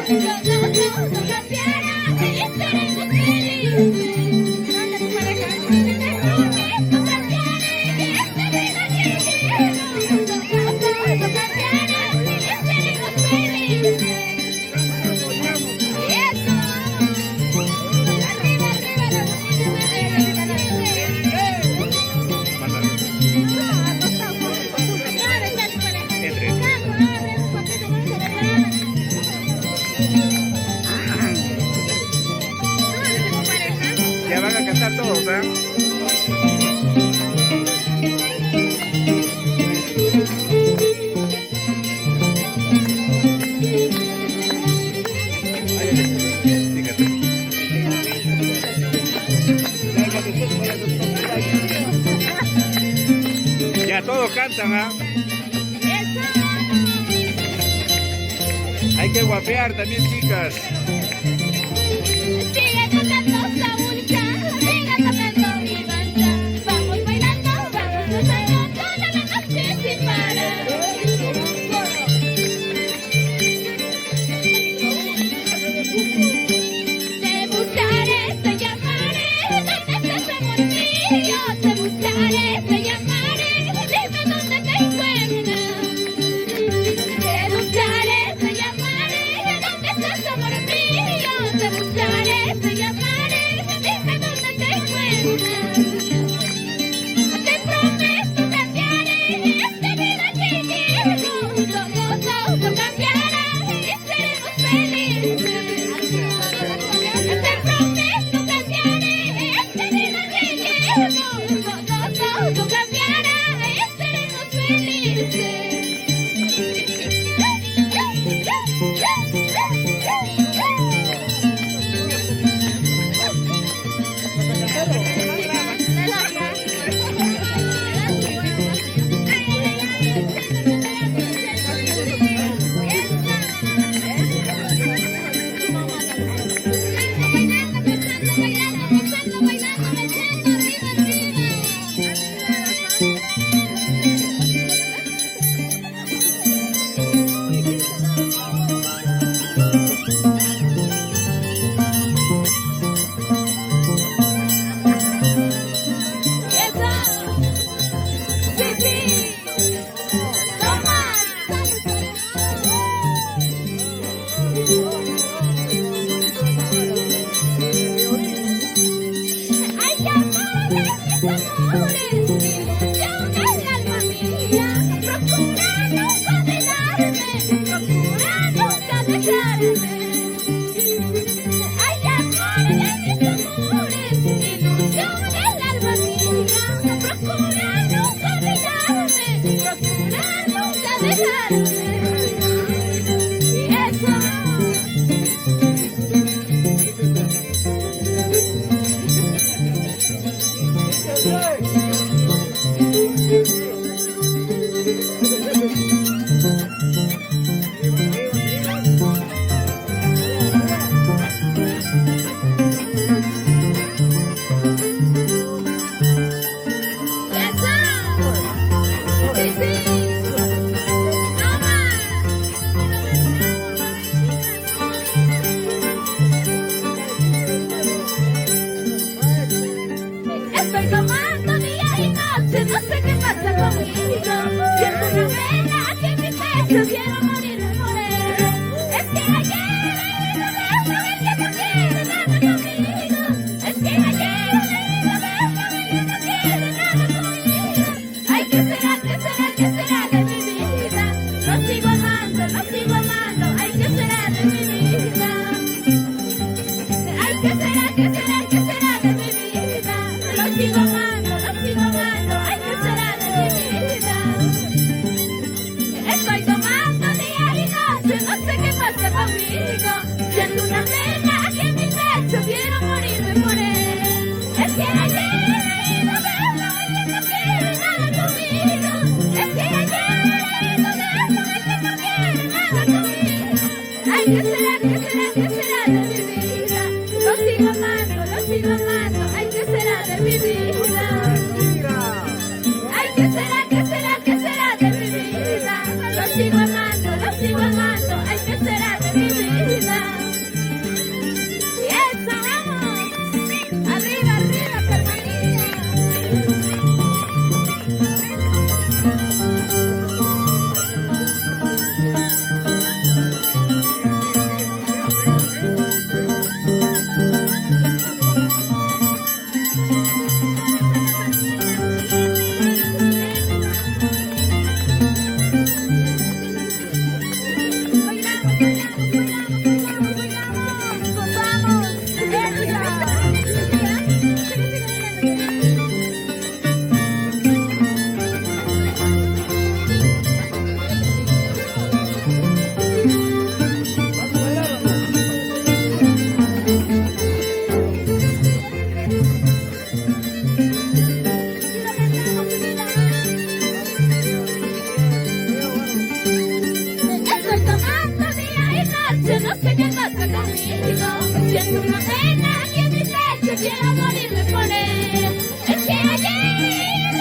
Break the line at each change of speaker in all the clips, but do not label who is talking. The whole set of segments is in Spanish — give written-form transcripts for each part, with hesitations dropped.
todo cambiará y estaremos felices. Te prometo cambiaré esta vida que quiero. Todo cambiará y estaremos felices. Y eso. Arriba, arriba la música, arriba la
Ya van a cantar todos, ¿ah? Ya todos cantan, ¿ah? Hay que guapear también, chicas.
Sigue tocando Saúlcha, sigue tocando Ivancha. Vamos bailando, vamos gozando toda la noche sin parar. Te buscaré, te llamaré, ¿dónde estás, amor mío? Te buscaré, te llamaré, dime dónde te encuentras. Te buscaré, te llamaré, ¿dónde estás, amor mío? Te buscaré, te llamaré, dime dónde te encuentras. Te prometo cambiaré esta vida que quiero. Todo cambiará y seremos felices. Te prometo cambiaré esta vida que quiero. Todo cambiará y seremos felices. Ay, qué amores, mis amores, ilusión del alma mía. Procura nunca dejarme, procura nunca dejarme. Ay, amores, mis amores, ilusión del alma mía. Procura nunca dejarme, procura nunca dejarme. Y eso. Estoy tomando día y noche, no sé qué pasa conmigo. Siento una pena aquí en mi pecho, quiero morirme por él. Es que ayer leí la verso el que no quiere nada conmigo. Es que ayer leí la verso el que no quiere nada conmigo. Ay, ¿qué será, qué será, qué será de mi vida? Lo sigo amando, lo sigo amando. Ay, ¿qué será de mi vida? Ay, ¿qué será, qué será, qué será de mi vida? Lo sigo amando, lo sigo amando. Ay, ¿qué será de mi vida? Estoy tomando día y noche, no sé qué pasa conmigo. Siento una pena aquí en mi pecho, quiero morirme por él. Es que ayer leí la verso el que no quiere nada conmigo. Es que ayer leí la verso el que no quiere nada conmigo. Ay, ¿qué será, qué será, qué será de mi vida? Lo sigo amando, lo sigo amando. Ay, ¿qué será de mi vida? Ay, ¿qué será, qué será, qué será de mi vida? Lo sigo amando, lo sigo amando. Ay, ¿qué será de mi vida? siento una pena aquí en mi pecho, quiero morirme por él. Es que ayer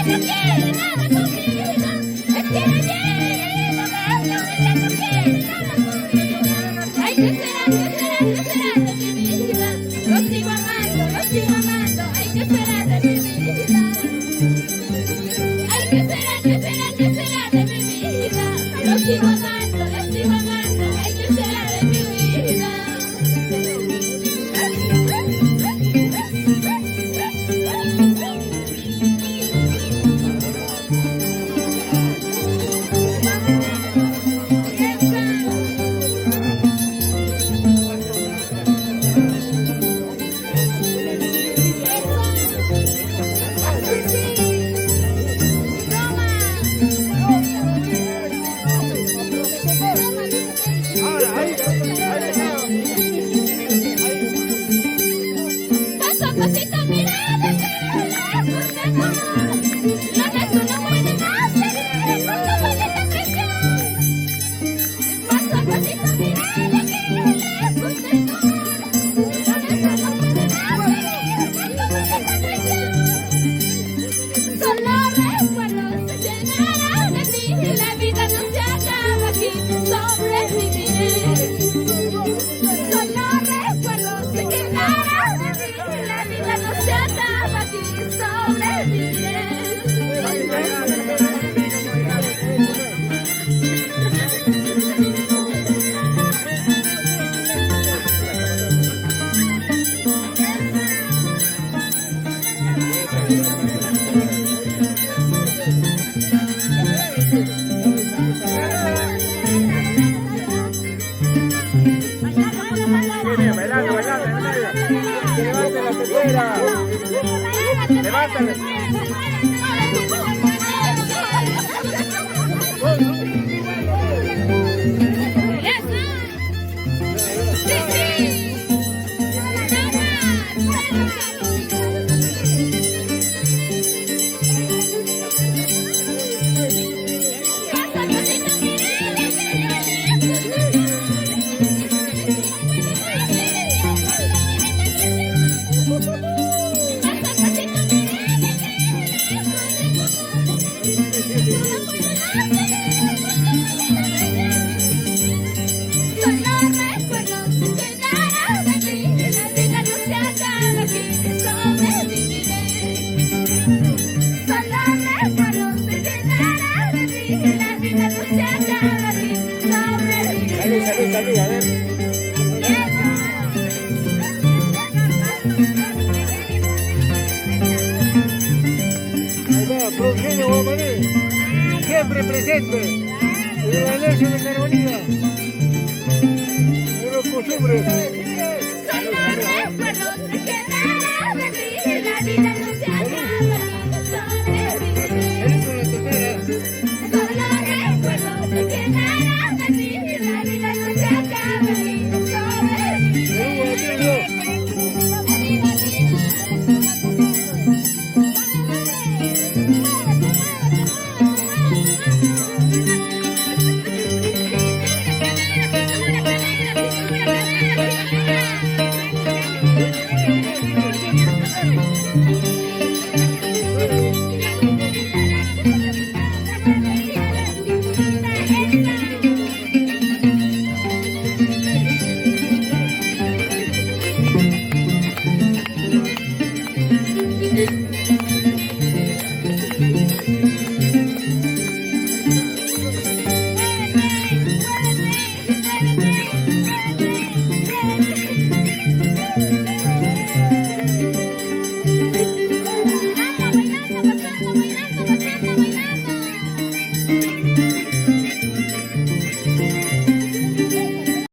no quiere nada conmigo. Es que ayer no quiere nada conmigo. Ay, ¿qué será de mi vida? Lo sigo amando, ay, ¿qué será de mi vida? Ay, ¿qué será de mi vida? Lo sigo amando, ay, ¿qué será de mi vida? Paso a pasito mirando hacia lejos de amor. Lo nuestro no puede más seguir con tu maldita presión. Paso a pasito mirando hacia lejos de amor. Lo nuestro no puede más seguir con tu maldita presión. Solo recuerdos se llenarán de ti y la vida no se acaba aquí. Sobreviviré. Solo recuerdos se quedarán de mí y la vida no se acaba aquí. Sobreviviré.
Levanta la tetera. Levántala. Salud, a ver. Ahí va, Progenio Guamaní, siempre presente, en la iglesia de Carolina, de los costumbres.